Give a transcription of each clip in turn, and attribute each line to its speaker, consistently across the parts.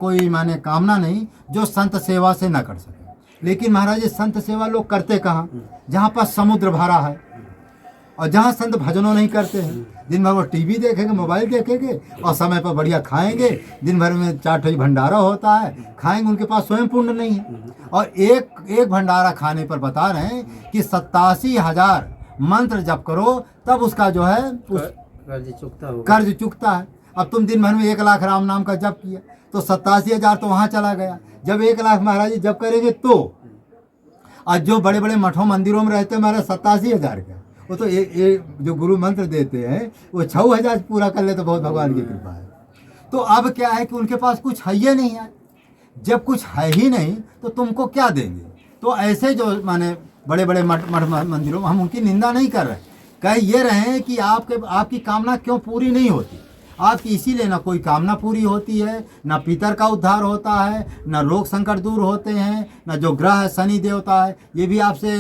Speaker 1: कोई माने कामना नहीं जो संत सेवा से ना कर सके। लेकिन महाराज ये संत सेवा लोग करते कहाँ? जहाँ पर समुद्र भरा है और जहाँ संत भजनों नहीं करते हैं। दिन भर वो टीवी देखेंगे, मोबाइल देखेंगे और समय पर बढ़िया खाएंगे। दिन भर में 4 भंडारा होता है, खाएंगे, उनके पास स्वयं पुण्य नहीं है। और एक भंडारा खाने पर बता रहे हैं कि 87,000 मंत्र जप करो तब उसका जो है कर्ज चुकता है। अब तुम दिन भर में 1 लाख राम नाम का जप किया तो 87,000 तो वहाँ चला गया। जब 1 लाख महाराज जी जप करेंगे तो, आज जो बड़े बड़े मठों मंदिरों में रहते हैं महाराज 87,000 का, वो तो एक जो गुरु मंत्र देते हैं वो 6,000 पूरा कर ले तो बहुत भगवान की कृपा है। तो अब क्या है कि उनके पास कुछ है ही नहीं है। जब कुछ है ही नहीं तो तुमको क्या देंगे? तो ऐसे जो माने बड़े बड़े मठ मंदिरों में हम उनकी निंदा नहीं कर रहे, कह ये रहे हैं कि आपकी कामना क्यों पूरी नहीं होती। आपकी इसीलिए ना कोई कामना पूरी होती है, ना पितर का उद्धार होता है, ना रोग संकट दूर होते हैं, ना जो ग्रह है शनि देवता है ये भी आपसे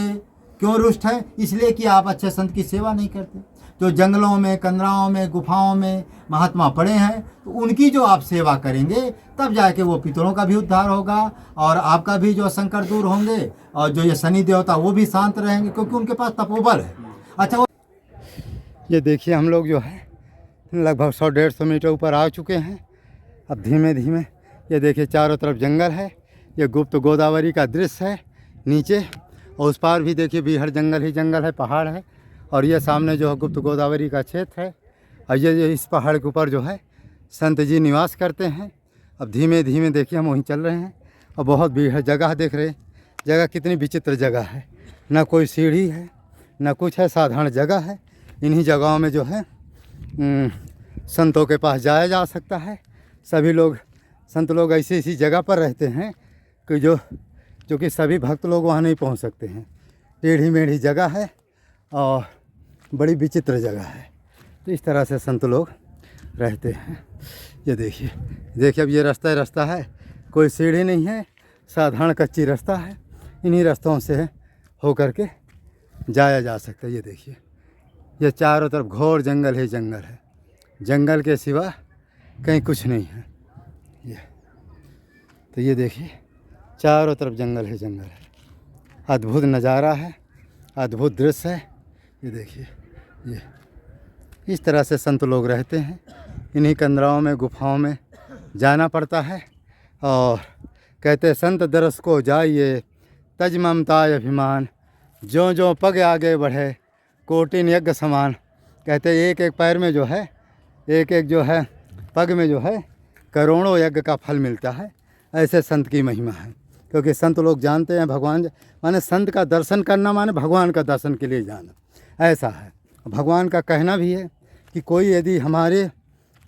Speaker 1: क्यों रुष्ट है, इसलिए कि आप अच्छे संत की सेवा नहीं करते। जो जंगलों में, कंदराओं में, गुफाओं में महात्मा पड़े हैं तो उनकी जो आप सेवा करेंगे तब जाके वो पितरों का भी उद्धार होगा और आपका भी जो संकट दूर होंगे और जो ये शनि देवता वो भी शांत रहेंगे क्योंकि उनके पास तपोबल है। अच्छा, ये देखिए हम लोग जो है लगभग 100-150 मीटर ऊपर आ चुके हैं। अब धीमे धीमे ये देखिए चारों तरफ जंगल है। ये गुप्त गोदावरी का दृश्य है नीचे, और उस पार भी देखिए बीहड़ जंगल ही जंगल है, पहाड़ है। और ये सामने जो है गुप्त गोदावरी का क्षेत्र है। और ये इस पहाड़ के ऊपर जो है संत जी निवास करते हैं। अब धीमे धीमे देखिए हम वहीं चल रहे हैं और बहुत भीड़ जगह देख रहे हैं। जगह कितनी विचित्र जगह है, ना कोई सीढ़ी है ना कुछ है, साधारण जगह है। इन्हीं जगहों में जो है संतों के पास जाया जा सकता है। सभी लोग संत लोग ऐसी जगह पर रहते हैं कि जो कि सभी भक्त लोग वहाँ नहीं पहुँच सकते हैं। टेढ़ी मेढ़ी जगह है और बड़ी विचित्र जगह है। तो इस तरह से संत लोग रहते हैं। ये देखिए अब ये रास्ता है, कोई सीढ़ी नहीं है, साधारण कच्ची रास्ता है। इन्हीं रास्तों से होकर के जाया जा सकता है। ये देखिए ये चारों तरफ घोर जंगल ही जंगल है, जंगल के सिवा कहीं कुछ नहीं है। तो ये देखिए चारों तरफ जंगल ही जंगल है। अद्भुत नज़ारा है, अद्भुत दृश्य है। ये देखिए ये इस तरह से संत लोग रहते हैं। इन्हीं कंदराओं में, गुफाओं में जाना पड़ता है। और कहते संत दरस को जाइए तज ममता अभिमान, जो जो पग आगे बढ़े कोटिन यज्ञ समान। कहते एक एक पैर में जो है, एक एक जो है पग में जो है करोड़ों यज्ञ का फल मिलता है। ऐसे संत की महिमा है, क्योंकि संत लोग जानते हैं भगवान माने संत का दर्शन करना माने भगवान का दर्शन के लिए जाना, ऐसा है। भगवान का कहना भी है कि कोई यदि हमारे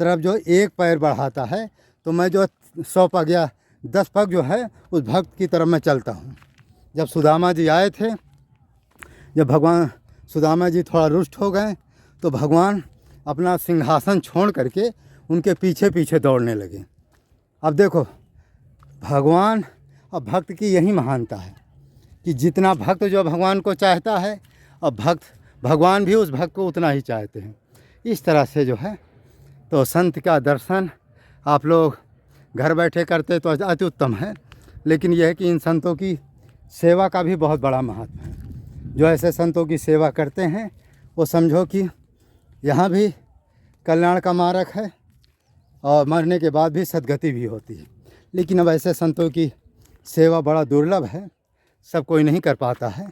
Speaker 1: तरफ जो एक पैर बढ़ाता है तो मैं जो 100 पग या 10 पग जो है उस भक्त की तरफ मैं चलता हूँ। जब सुदामा जी आए थे, जब भगवान सुदामा जी थोड़ा रुष्ट हो गए तो भगवान अपना सिंहासन छोड़ करके उनके पीछे पीछे दौड़ने लगे। अब देखो भगवान और भक्त की यही महानता है कि जितना भक्त जो भगवान को चाहता है और भगवान भी उस भक्त को उतना ही चाहते हैं। इस तरह से जो है तो संत का दर्शन आप लोग घर बैठे करते तो अति उत्तम है, लेकिन यह है कि इन संतों की सेवा का भी बहुत बड़ा महत्व है। जो ऐसे संतों की सेवा करते हैं वो समझो कि यहाँ भी कल्याण का मार्ग है और मरने के बाद भी सद्गति भी होती है। लेकिन अब ऐसे संतों की सेवा बड़ा दुर्लभ है, सब कोई नहीं कर पाता है।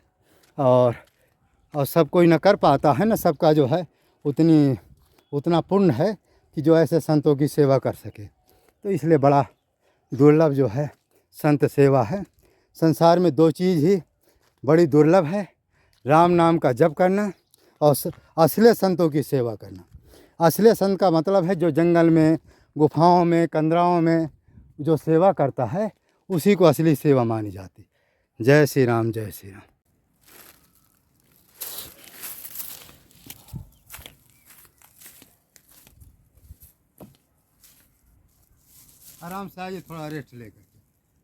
Speaker 1: और सब कोई न कर पाता है, न सबका जो है उतना पुण्य है कि जो ऐसे संतों की सेवा कर सके। तो इसलिए बड़ा दुर्लभ जो है संत सेवा है। संसार में 2 चीज़ ही बड़ी दुर्लभ है, राम नाम का जप करना और असली संतों की सेवा करना। असली संत का मतलब है जो जंगल में, गुफाओं में, कंदराओं में जो सेवा करता है उसी को असली सेवा मानी जाती। जय श्री राम, जय श्री राम। आराम से आइए, थोड़ा रेस्ट लेकर के।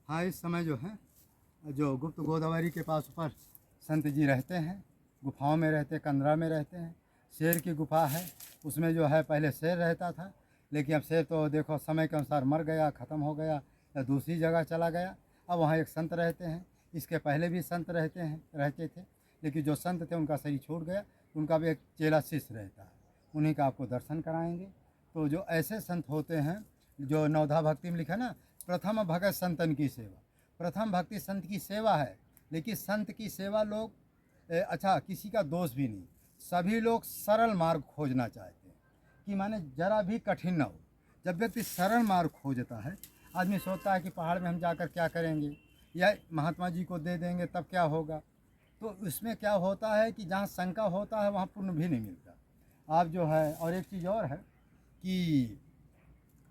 Speaker 1: हाँ, इस समय जो है जो गुप्त गोदावरी के पास ऊपर संत जी रहते हैं, गुफाओं में रहते, कंदरा में रहते हैं। शेर की गुफा है, उसमें जो है पहले शेर रहता था, लेकिन अब शेर तो देखो समय के अनुसार मर गया, ख़त्म हो गया। या दूसरी जगह चला गया। अब वहाँ एक संत रहते हैं, इसके पहले भी संत रहते थे, लेकिन जो संत थे उनका शरीर छूट गया, उनका भी एक चेला शिष्य रहता है, उन्हीं का आपको दर्शन कराएंगे। तो जो ऐसे संत होते हैं, जो नवधा भक्ति में लिखा ना, प्रथम भगत संतन की सेवा, प्रथम भक्ति संत की सेवा है। लेकिन संत की सेवा लोग अच्छा, किसी का दोष भी नहीं, सभी लोग सरल मार्ग खोजना चाहते हैं कि माने जरा भी कठिन ना हो। जब व्यक्ति सरल मार्ग खोजता है, आदमी सोचता है कि पहाड़ में हम जाकर क्या करेंगे, या महात्मा जी को दे देंगे तब क्या होगा। तो उसमें क्या होता है कि जहाँ शंका होता है वहाँ पुण्य भी नहीं मिलता। आप जो है, और एक चीज़ और है कि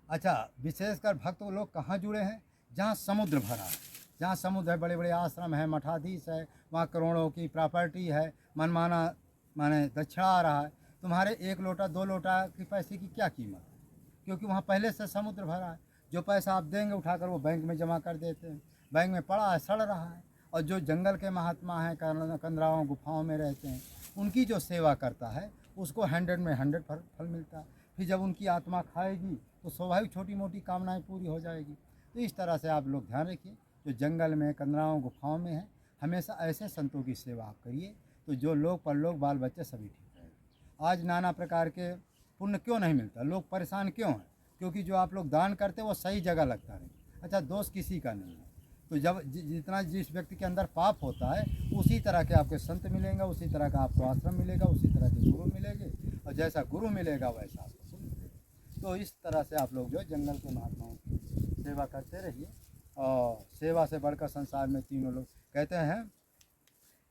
Speaker 1: अच्छा, विशेषकर भक्त लोग कहाँ जुड़े हैं, जहाँ समुद्र भरा है, जहाँ समुद्र है, बड़े बड़े आश्रम है, मठाधीश है, वहाँ करोड़ों की प्रॉपर्टी है, मनमाना माने दक्षिणा आ रहा है। तुम्हारे 1 लोटा 2 लोटा की पैसे की क्या कीमत है, क्योंकि वहाँ पहले से समुद्र भरा है। जो पैसा आप देंगे उठाकर वो बैंक में जमा कर देते हैं, बैंक में पड़ा है, सड़ रहा है। और जो जंगल के महात्मा हैं, कंदराओं गुफाओं में रहते हैं, उनकी जो सेवा करता है उसको 100 में 100 फल मिलता है। फिर जब उनकी आत्मा खाएगी तो स्वाभाविक छोटी मोटी कामनाएं पूरी हो जाएगी। तो इस तरह से आप लोग ध्यान रखिए, जो जंगल में कंदराओं गुफाओं में है, हमेशा ऐसे संतों की सेवा आप करिए, तो जो लोग परलोक बाल बच्चे सभी ठीक रहेंगे। आज नाना प्रकार के पुण्य क्यों नहीं मिलता, लोग परेशान क्यों हैं, क्योंकि जो आप लोग दान करते वो सही जगह लगता नहीं। अच्छा, दोष किसी का नहीं है। तो जब जितना जिस व्यक्ति के अंदर पाप होता है, उसी तरह के आपके संत मिलेंगे, उसी तरह का आपको आश्रम मिलेगा, उसी तरह के गुरु मिलेंगे, और जैसा गुरु मिलेगा वैसा आपको पुण्य मिलेगा। तो इस तरह से आप लोग जो जंगल के महात्माओं की सेवा करते रहिए। और सेवा से बढ़कर संसार में तीनों लोग कहते हैं,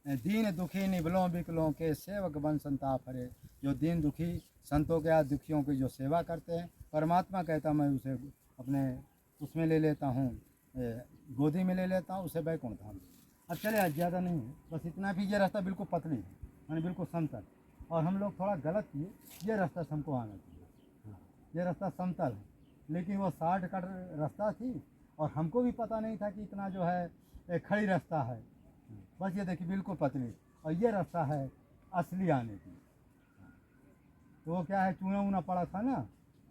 Speaker 1: दीन दुखी निबलों बिकलों के सेवक बन संताप हरे। जो दीन दुखी संतों के या दुखियों की जो सेवा करते हैं, परमात्मा कहता मैं उसे अपने उसमें ले लेता हूँ, गोदी में ले लेता हूँ, उसे बैकुंठ धाम। अब चले, आज ज़्यादा नहीं है, बस इतना भी। ये रास्ता बिल्कुल पतली है, यानी बिल्कुल समतल, और हम लोग थोड़ा गलत किए, ये रास्ता से हमको आना चाहिए। ये रास्ता समतल है, लेकिन वो शॉर्टकट रास्ता थी, और हमको भी पता नहीं था कि इतना जो है खड़ी रास्ता है। बस ये देखिए बिल्कुल पतली, और ये रास्ता है असली आने की। तो वो क्या है, चूना वूना पड़ा था ना,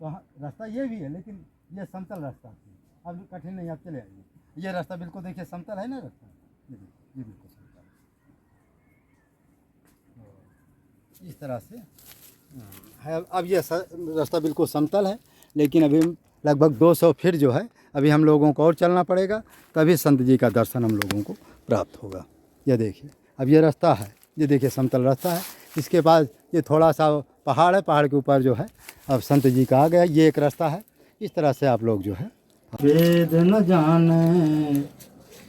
Speaker 1: तो रास्ता ये भी है, लेकिन ये समतल रास्ता थी। अब कठिन नहीं, आप चले आइए। ये रास्ता बिल्कुल देखिए समतल है ना रास्ता, ये देखिए ये बिल्कुल समतल है। इस तरह से है। अब ये रास्ता बिल्कुल समतल है, लेकिन अभी लगभग 200 फीट जो है, अभी हम लोगों को और चलना पड़ेगा, तभी संत जी का दर्शन हम लोगों को प्राप्त होगा। ये देखिए, अब ये रास्ता है, ये देखिए समतल रास्ता है। इसके बाद ये थोड़ा सा पहाड़ है, पहाड़ के ऊपर जो है अब संत जी का आ गया, ये एक रास्ता है। इस तरह से आप लोग जो है, वेद न जाने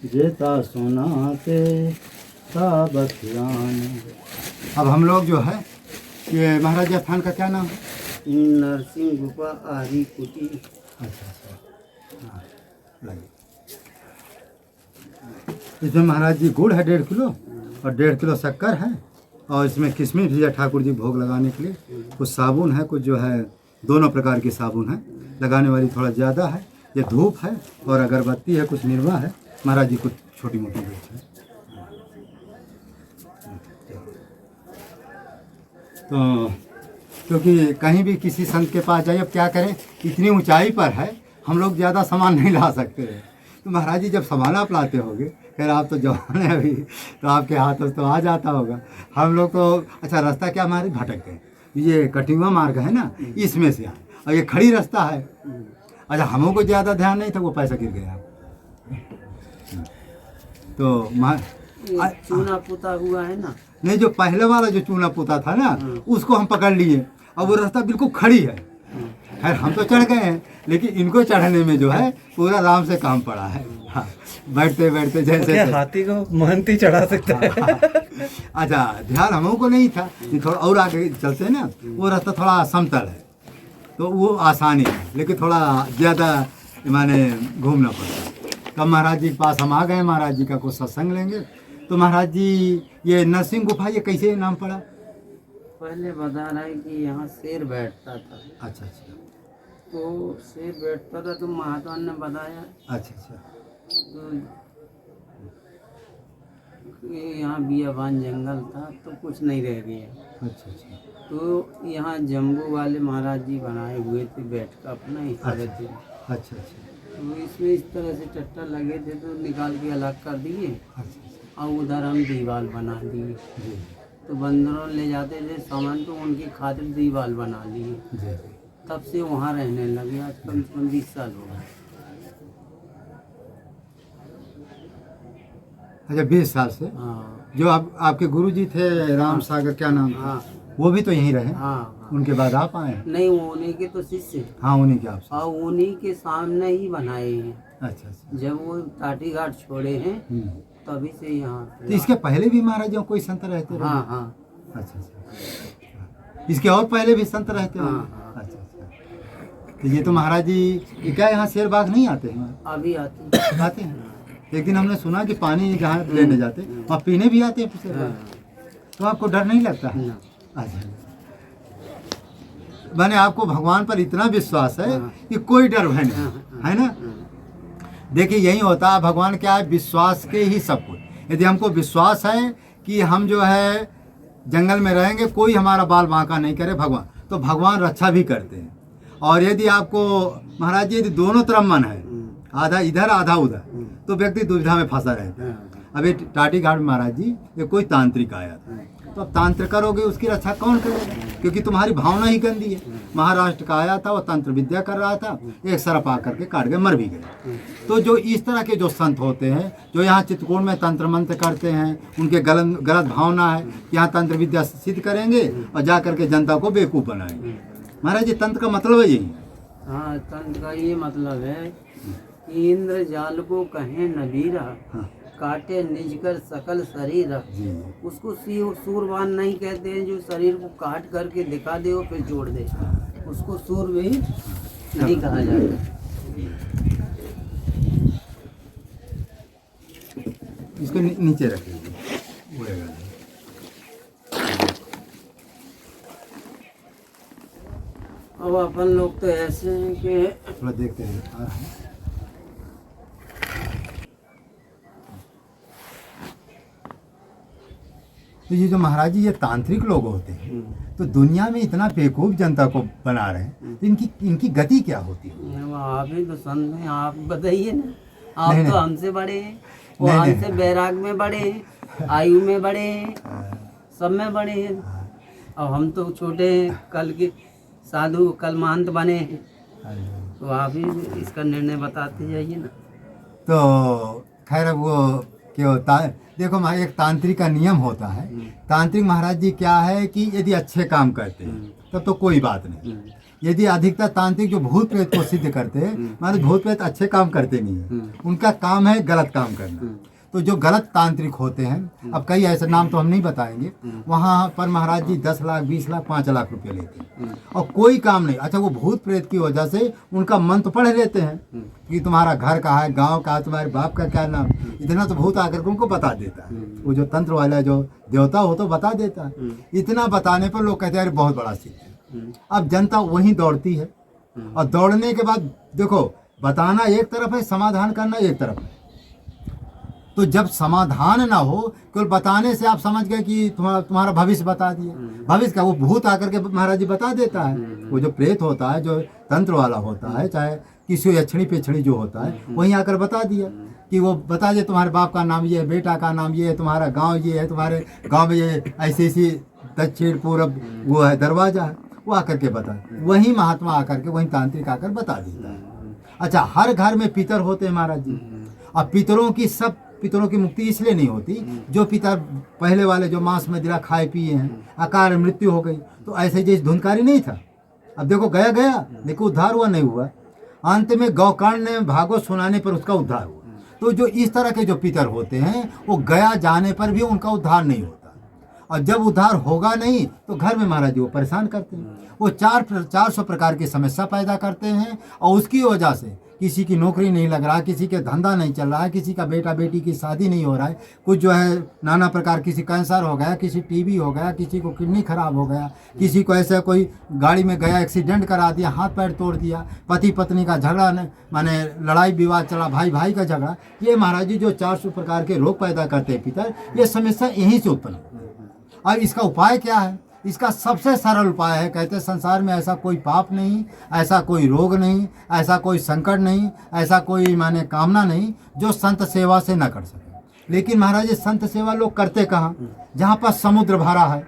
Speaker 1: जेता सुनाते साबत जाने। अब हम लोग जो है, ये महाराज स्थान का क्या नाम है?
Speaker 2: नरसिंह गुफा आरी कुटी।
Speaker 1: अच्छा अच्छा, हाँ लाइए। इसमें महाराज जी गुड़ है 1.5 किलो, और 1.5 किलो शक्कर है, और इसमें किशमिश भी है ठाकुर जी भोग लगाने के लिए। कुछ साबुन है, कुछ जो है दोनों प्रकार की साबुन है, लगाने वाली थोड़ा ज़्यादा है। ये धूप है और अगरबत्ती है, कुछ निर्वा है। महाराज जी कुछ छोटी मोटी बेच है। तो क्योंकि कहीं भी किसी संत के पास जाइए, अब क्या करें, इतनी ऊंचाई पर है, हम लोग ज़्यादा सामान नहीं ला सकते हैं। तो महाराज जी जब सामान आप लाते होंगे, खैर आप तो जवान है अभी, तो आपके हाथ तो आ जाता होगा। हम लोग तो अच्छा, रास्ता क्या हमारे भटक गए, ये कटिंगा मार्ग है ना, इसमें से आए, और ये खड़ी रास्ता है। अच्छा, हमों को ज़्यादा ध्यान नहीं था, वो पैसा गिर गया। तो
Speaker 2: चूना पुता हुआ है ना,
Speaker 1: नहीं, जो पहले वाला जो चूना पुता था ना, उसको हम पकड़ लिए। अब वो रास्ता बिल्कुल खड़ी है। खैर हम तो चढ़ गए हैं, लेकिन इनको चढ़ने में जो है पूरा आराम से काम पड़ा है। हाँ, बैठते बैठते जैसे
Speaker 3: हाथी को महंती चढ़ा सकता है।
Speaker 1: अच्छा, ध्यान हम को नहीं था, थोड़ा और आगे चलते ना, वो रास्ता थोड़ा समतल है, तो वो आसानी है, लेकिन थोड़ा ज़्यादा माने घूमना पड़ता। तब महाराज जी के पास हम आ गए, महाराज जी का कुछ सत्संग लेंगे। तो महाराज जी, ये नरसिंह गुफा ये कैसे नाम पड़ा?
Speaker 2: पहले बता रहा है कि यहाँ शेर बैठता था।
Speaker 1: अच्छा अच्छा,
Speaker 2: तो शेर बैठता था, तो महात्मा ने बताया।
Speaker 1: अच्छा अच्छा,
Speaker 2: तो यहाँ बियाबान जंगल था, तो कुछ नहीं रह गया।
Speaker 1: अच्छा अच्छा,
Speaker 2: तो यहाँ जम्बू वाले महाराज जी बनाए हुए थे, बैठ कर अपना ही करते थे।
Speaker 1: अच्छा अच्छा,
Speaker 2: तो इसमें इस तरह से टट्टा लगे थे तो निकाल के अलग कर दिए
Speaker 1: अच्छा
Speaker 2: और उधर हम दीवार बना दिए।
Speaker 1: जी
Speaker 2: तो बंदरों ले जाते थे सामान तो उनकी खातिर दीवार बना लिए।
Speaker 1: जी
Speaker 2: तब से वहाँ रहने लगे। आज कम से कम 20 साल हो गए।
Speaker 1: अच्छा 20 साल से
Speaker 2: हाँ
Speaker 1: जो आपके गुरुजी थे राम सागर क्या नाम था
Speaker 2: हाँ
Speaker 1: वो भी तो यहीं रहे
Speaker 2: हाँ।
Speaker 1: उनके बाद आप आए हैं?
Speaker 2: नहीं, वो उन्हीं के तो शिष्य हैं।
Speaker 1: हाँ उन्हीं के आपसे
Speaker 2: और उन्हीं के सामने ही बनाए हैं।
Speaker 1: अच्छा अच्छा
Speaker 2: जब वो टाटी घाट छोड़े हैं
Speaker 1: हम्म।
Speaker 2: तभी से यहाँ
Speaker 1: तो इसके पहले भी महाराज यहाँ कोई संत रहते रहे?
Speaker 2: हाँ हाँ
Speaker 1: अच्छा अच्छा इसके और पहले भी संत रहते हैं?
Speaker 2: हाँ, हाँ।
Speaker 1: अच्छा अच्छा तो ये तो महाराज जी ये क्या यहाँ शेर बाघ नहीं आते हैं?
Speaker 2: अभी आती।
Speaker 1: आते हैं। एक दिन हमने सुना कि पानी जहाँ लेने जाते वहाँ पीने भी आते हैं शेर बाघ। तो आपको डर नहीं लगता है?
Speaker 2: ना।
Speaker 1: अच्छा मैंने आपको भगवान पर इतना विश्वास है
Speaker 2: हाँ।
Speaker 1: कि कोई डर भय नहीं है ना। देखिए यही होता है भगवान क्या है विश्वास के ही सब कुछ। यदि हमको विश्वास है कि हम जो है जंगल में रहेंगे कोई हमारा बाल बांका नहीं करे भगवान तो भगवान रक्षा भी करते हैं। और यदि आपको महाराज जी यदि दोनों तरफ मन है आधा इधर आधा उधर तो व्यक्ति दुविधा में फंसा रहता है। अभी टाटी घाट में महाराज जी ये कोई तांत्रिक आया था तो अब तांत्र करोगे उसकी रक्षा कौन करेगा क्योंकि तुम्हारी भावना ही गंदी है। महाराष्ट्र का आया था वो तंत्र विद्या कर रहा था एक सरप आकर के काट के मर भी गए। तो जो इस तरह के जो संत होते हैं जो यहाँ चित्रकूट में तंत्र मंत्र करते हैं उनके गलत भावना है कि यहाँ तंत्र विद्या सिद्ध करेंगे और जा करके जनता को बेवकूफ़ बनाएंगे। महाराज जी तंत्र का मतलब है यही है।
Speaker 2: हाँ, तंत्र का ये मतलब है कि इंद्र जाल को कहे नबीरा
Speaker 1: हाँ।
Speaker 2: काटे निज कर सकल शरीर।
Speaker 1: जी
Speaker 2: उसको सूरवान नहीं कहते हैं जो शरीर को काट करके दिखा दे और फिर जोड़ दे, उसको सूर भी नहीं कहा जाता।
Speaker 1: इसको नीचे रख लीजिए उड़ेगा नहीं।
Speaker 2: अब अपन लोग तो ऐसे हैं कि
Speaker 1: थोड़ा देखते हैं आ रहा है। तो ये जो महाराज जी ये तांत्रिक लोग होते हैं तो दुनिया में इतना बेवकूफ जनता को बना रहे हैं तो इनकी गति क्या होती है?
Speaker 2: वो आप ही तो संत हैं, आप बताइए ना। आप
Speaker 1: नहीं,
Speaker 2: तो
Speaker 1: नहीं।
Speaker 2: हमसे बड़े हैं, वो
Speaker 1: नहीं,
Speaker 2: हमसे
Speaker 1: नहीं।
Speaker 2: बैराग में बड़े हैं, आयु में बड़े हैं, सब में बड़े हैं। अब हम तो छोटे हैं, कल के साधु कल महंत बने हैं। तो आप ही इसका निर्णय बताते जाइए ना।
Speaker 1: तो खैर वो क्या होता है देखो एक तांत्रिक का नियम होता है। तांत्रिक महाराज जी क्या है कि यदि अच्छे काम करते हैं तब तो कोई बात नहीं। यदि अधिकतर तांत्रिक जो भूत प्रेत को सिद्ध करते हैं मतलब भूत प्रेत अच्छे काम करते नहीं है, उनका काम है गलत काम करना। तो जो गलत तांत्रिक होते हैं अब कई ऐसे नाम तो हम नहीं बताएंगे वहाँ पर महाराज जी 10 लाख 20 लाख 5 लाख रुपए लेते हैं और कोई काम नहीं। अच्छा वो भूत प्रेत की वजह से उनका मंत्र पढ़ लेते हैं कि तुम्हारा घर कहाँ है गांव का है तुम्हारे बाप का क्या नाम, इतना तो भूत आकर के उनको बता देता है। वो जो तंत्र वाला जो देवता हो तो बता देता है। इतना बताने पर लोग कहते हैं अरे बहुत बड़ा सिद्ध है। अब जनता वहीं दौड़ती है और दौड़ने के बाद देखो बताना एक तरफ है समाधान करना एक तरफ है। तो जब समाधान ना हो केवल बताने से आप समझ गए कि तुम्हारा भविष्य बता दिया। भविष्य का वो भूत आकर के महाराज जी बता देता है। वो जो प्रेत होता है जो तंत्र वाला होता है चाहे किसी यक्षणी पेछड़ी जो होता है वहीं आकर बता दिया कि वो बता दे तुम्हारे बाप का नाम ये है, बेटा का नाम ये है, तुम्हारा गांव ये है, तुम्हारे गांव में ये ऐसी ऐसी दक्षिण पूर्व वो है दरवाजा है, वो आकर के बता। वही महात्मा आकर के वही तांत्रिक आकर बता देता है। अच्छा हर घर में पितर होते हैं महाराज जी। अब पितरों की मुक्ति इसलिए नहीं होती जो पितर पहले वाले जो मांस में दिला खाए पिए हैं अकाल मृत्यु हो गई तो ऐसे जैसे धुनकारी नहीं था। अब देखो गया लेकिन उद्धार हुआ नहीं हुआ। अंत में गौकांड ने भागवत सुनाने पर उसका उद्धार हुआ। तो जो इस तरह के जो पितर होते हैं वो गया जाने पर भी उनका उद्धार नहीं होता और जब उद्धार होगा नहीं तो घर में महाराज जी वो परेशान करते हैं। वो 400 प्रकार की समस्या पैदा करते हैं और उसकी वजह से किसी की नौकरी नहीं लग रहा, किसी के धंधा नहीं चल रहा है, किसी का बेटा बेटी की शादी नहीं हो रहा है, कुछ जो है नाना प्रकार किसी कैंसर हो गया, किसी टीबी हो गया, किसी को किडनी खराब हो गया, किसी को ऐसा कोई गाड़ी में गया एक्सीडेंट करा दिया, हाथ पैर तोड़ दिया, पति पत्नी का झगड़ा माने लड़ाई विवाद चला, भाई भाई का झगड़ा। ये महाराज जी जो 400 प्रकार के रोग पैदा करते हैं पितर, ये समस्या यहीं से उत्पन्न। अब इसका उपाय क्या है? इसका सबसे सरल उपाय है, कहते संसार में ऐसा कोई पाप नहीं, ऐसा कोई रोग नहीं, ऐसा कोई संकट नहीं, ऐसा कोई माने कामना नहीं जो संत सेवा से न कर सके। लेकिन महाराज ये संत सेवा लोग करते कहाँ? जहाँ पर समुद्र भरा है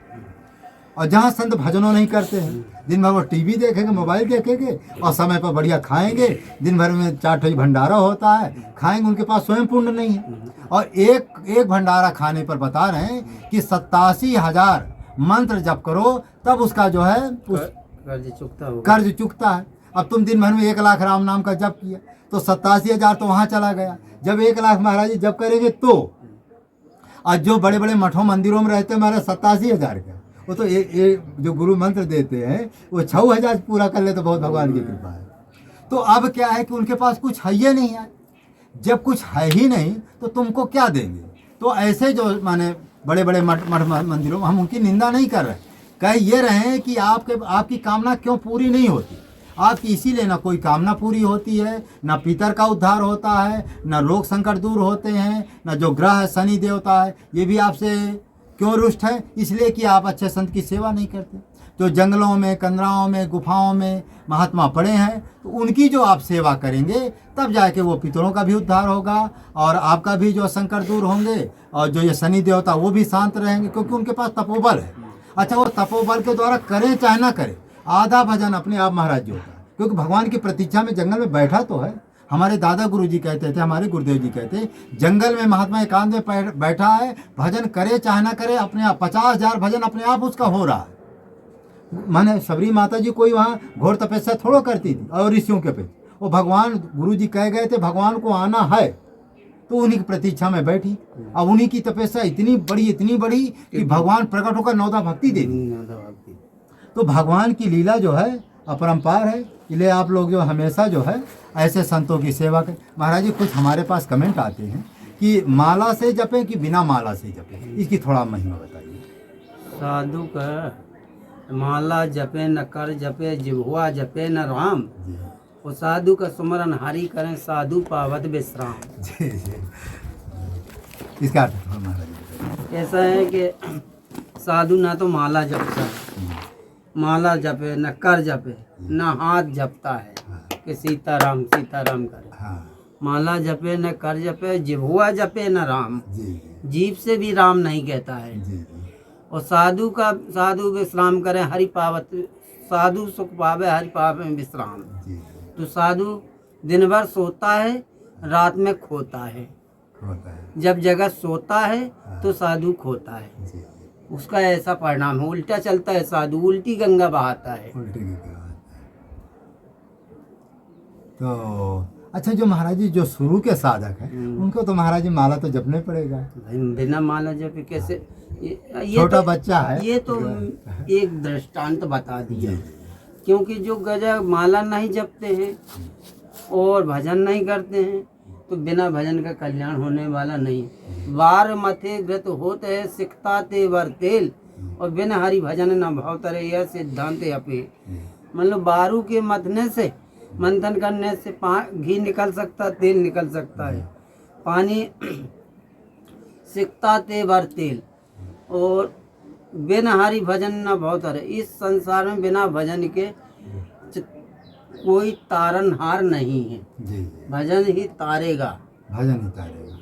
Speaker 1: और जहाँ संत भजनों नहीं करते हैं। दिन भर वो टीवी देखेंगे, मोबाइल देखेंगे और समय पर बढ़िया खाएंगे, दिन भर में 4 ठो भंडारा होता है, खाएंगे, उनके पास स्वयं पुण्य नहीं है। और एक भंडारा खाने पर बता रहे हैं कि 87,000 मंत्र जप करो तब उसका जो है कर्ज चुकता है। अब तुम दिन भर में 1 लाख राम नाम का जप किया तो 87,000 तो वहाँ चला गया। जब 1 लाख महाराज जी जप करेंगे तो आज जो बड़े बड़े मठों मंदिरों में रहते हैं महाराज 87,000 का, वो तो जो गुरु मंत्र देते हैं वो 6,000 पूरा कर ले तो बहुत भगवान की कृपा है। तो अब क्या है कि उनके पास कुछ है ही नहीं है। जब कुछ है ही नहीं तो तुमको क्या देंगे? तो ऐसे जो माने बड़े बड़े मठ मंदिरों में हम उनकी निंदा नहीं कर रहे, कह ये रहे हैं कि आपकी कामना क्यों पूरी नहीं होती। आपकी इसीलिए ना कोई कामना पूरी होती है, ना पितर का उद्धार होता है, ना रोग संकट दूर होते हैं, ना जो ग्रह है शनि देवता है ये भी आपसे क्यों रुष्ट है, इसलिए कि आप अच्छे संत की सेवा नहीं करते। तो जंगलों में, कंदराओं में, गुफाओं में महात्मा पड़े हैं, तो उनकी जो आप सेवा करेंगे तब जाके वो पितरों का भी उद्धार होगा और आपका भी जो संकट दूर होंगे और जो ये शनि देवता वो भी शांत रहेंगे, क्योंकि उनके पास तपोबल है। अच्छा, वो तपोबल के द्वारा करें चाहे ना करें, आधा भजन अपने आप महाराज जी होता है, क्योंकि भगवान की प्रतीक्षा में जंगल में बैठा तो है। हमारे दादा गुरुजी कहते थे, हमारे गुरुदेव जी कहते, जंगल में महात्मा एकांत में बैठा है, भजन करे चाहे ना करे अपने आप 50,000 भजन अपने आप उसका हो रहा है। माने शबरी माता जी कोई वहाँ घोर तपस्या थोड़ा करती थी और ऋषियों के पे, वो भगवान गुरुजी कह गए थे भगवान को आना है तो उन्हीं की प्रतीक्षा में बैठी। अब उन्हीं की तपस्या इतनी बड़ी कि भगवान प्रकट होकर 9दा भक्ति दे दी। तो भगवान की लीला जो है अपरंपार है, इसलिए आप लोग जो हमेशा जो है ऐसे संतों की सेवा करें। महाराज जी कुछ हमारे पास कमेंट आते हैं कि माला से जपें कि बिना माला से जपें, इसकी थोड़ा महिमा बताइए।
Speaker 2: साधु का माला जपे न कर जपे, जिह्वा जपे न राम, वो साधु का सुमरन हरि करें, साधु पावत विश्राम।
Speaker 1: जी जी, इसका अर्थ थोड़ा महाराज जी।
Speaker 2: ऐसा है कि साधु ना तो माला जपता है, माला जपे न कर जपे न हाथ जपता है कि सीताराम सीताराम करे। माला जपे न कर जपे, जिह्वा जपे न राम, जीभ से भी राम नहीं कहता है। और साधु विश्राम करे हरि पावत, साधु सुख पावे हरि पावे विश्राम। तो साधु दिन भर सोता है, रात में खोता है। जब जगत सोता है तो साधु खोता है, उसका ऐसा परिणाम है। उल्टा चलता है साधु, उल्टी गंगा बहाता है।
Speaker 1: तो अच्छा, जो महाराज जी जो शुरू के साधक हैं उनको तो महाराज जी माला तो जपने पड़ेगा।
Speaker 2: बिना माला जपे कैसे? ये
Speaker 1: छोटा
Speaker 2: तो,
Speaker 1: बच्चा है,
Speaker 2: ये तो एक दृष्टांत बता दिया। क्योंकि जो गजा माला नहीं जपते हैं और भजन नहीं करते हैं तो बिना भजन का कल्याण होने वाला नहीं है। वार मथे घृत होते है सिकता ते वर तेल, और बिना हरि भजन न भाव तरे, यह सिद्धांत अपे। मतलब बारू के मथने से, मंथन करने से घी निकल सकता, तेल निकल सकता है। पानी सिकता ते वर तेल, और बिना हरि भजन न भाव तरे। इस संसार में बिना भजन के कोई तारनहार नहीं है।
Speaker 1: जी,
Speaker 2: भजन ही तारेगा,
Speaker 1: भजन ही तारेगा।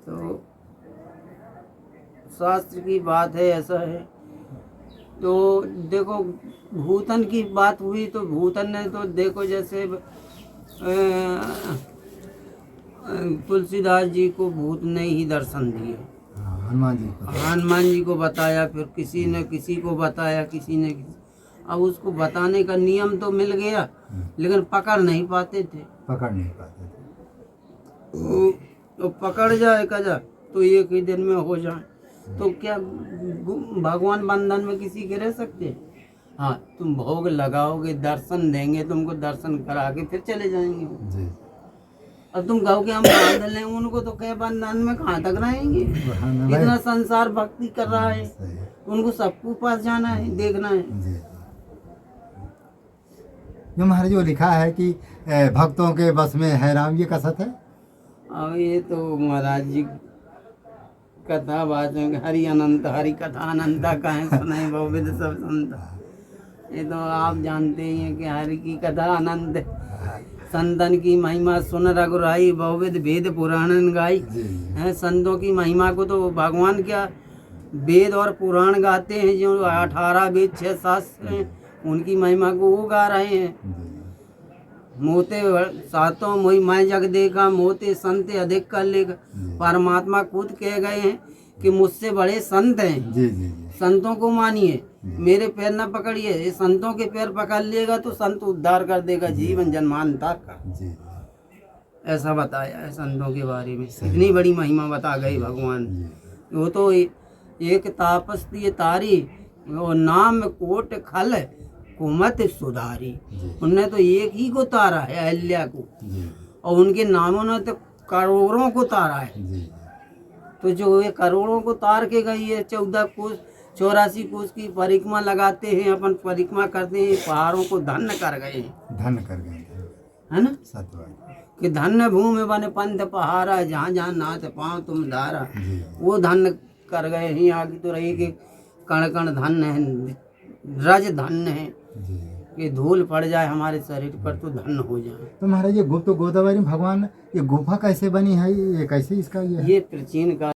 Speaker 2: तो शास्त्र की बात है, ऐसा है। तो देखो भूतन की बात हुई तो भूतन ने तो देखो जैसे तुलसीदास जी को भूत ने ही दर्शन दिए, हनुमान जी को बताया, फिर किसी ने किसी को बताया, किसी ने किसी। अब उसको बताने का नियम तो मिल गया लेकिन पकड़ नहीं पाते थे। तो पकड़ जाए कजा तो एक ही दिन में हो जाए, तो क्या भगवान बंधन में किसी के रह सकते? हाँ, तुम भोग लगाओगे, दर्शन देंगे, तुमको दर्शन करा के फिर चले जाएंगे जी। अब तुम कहो कि हम बांध लें उनको, तो क्या बंधन में कहाँ तक रहेंगे? इतना संसार भक्ति कर रहा है, उनको सबको पास जाना है, देखना है।
Speaker 1: जो महाराज जो लिखा है कि भक्तों के बस में है राम, ये कसत है।
Speaker 2: अब ये तो महाराज जी कथा वाचन हरि अनंत हरि कथा अनंता कहें सुनाई बहुविध सब संत। ये तो आप जानते ही हैं कि हरि की कथा अनंत है। संतन की महिमा सुन रघुराई बहुविध वेद पुराण गाई।
Speaker 1: जी जी
Speaker 2: हैं संतों की महिमा को तो भगवान क्या वेद और पुराण गाते हैं, जो 18 वेद 6 शास्त्र हैं उनकी महिमा को वो गा रहे हैं।
Speaker 1: जी
Speaker 2: मोते सातों मोई मैं जग देखा, मोते संत अधिक कर लेगा। परमात्मा खुद कह गए हैं कि मुझसे बड़े संत हैं,
Speaker 1: जी जी जी
Speaker 2: संतों को मानिए, मेरे पैर न पकड़िए। ये संतों के पैर पकड़ लेगा तो संत उद्धार कर देगा जीवन जन्मांतर का।
Speaker 1: जी
Speaker 2: ऐसा बताया है संतों के बारे में, इतनी बड़ी महिमा बता गई भगवान। वो तो एक तापस दिए तारी, वो नाम कोट खल कुमत सुधारी। उनने तो एक ही को तारा है, अहल्या को,
Speaker 1: जी
Speaker 2: और उनके नामों ने तो करोड़ों को तारा है।
Speaker 1: जी
Speaker 2: तो जो ये करोड़ों को तार के गई है, 14 कोस 84 कोस की परिक्रमा लगाते हैं, अपन परिक्रमा करते हैं, पहाड़ों को धन्य कर गए हैं,
Speaker 1: धन कर गए
Speaker 2: है ना।
Speaker 1: सत्यवाद।
Speaker 2: कि धन्य भूमि बन पंथ पहारा, जहाँ जहाँ नाथ पाँव तुम धारा।
Speaker 1: जी
Speaker 2: वो धन्य कर गए हैं। यहाँ की तो रही कि कण कण धन्य है, रज धन्य है
Speaker 1: जी।
Speaker 2: कि धूल पड़ जाए हमारे शरीर पर तो धन्य हो जाए।
Speaker 1: तो महाराज ये गुप्त गोदावरी भगवान ये गुफा कैसे बनी है, ये कैसे इसका ये है?
Speaker 2: ये प्राचीन काल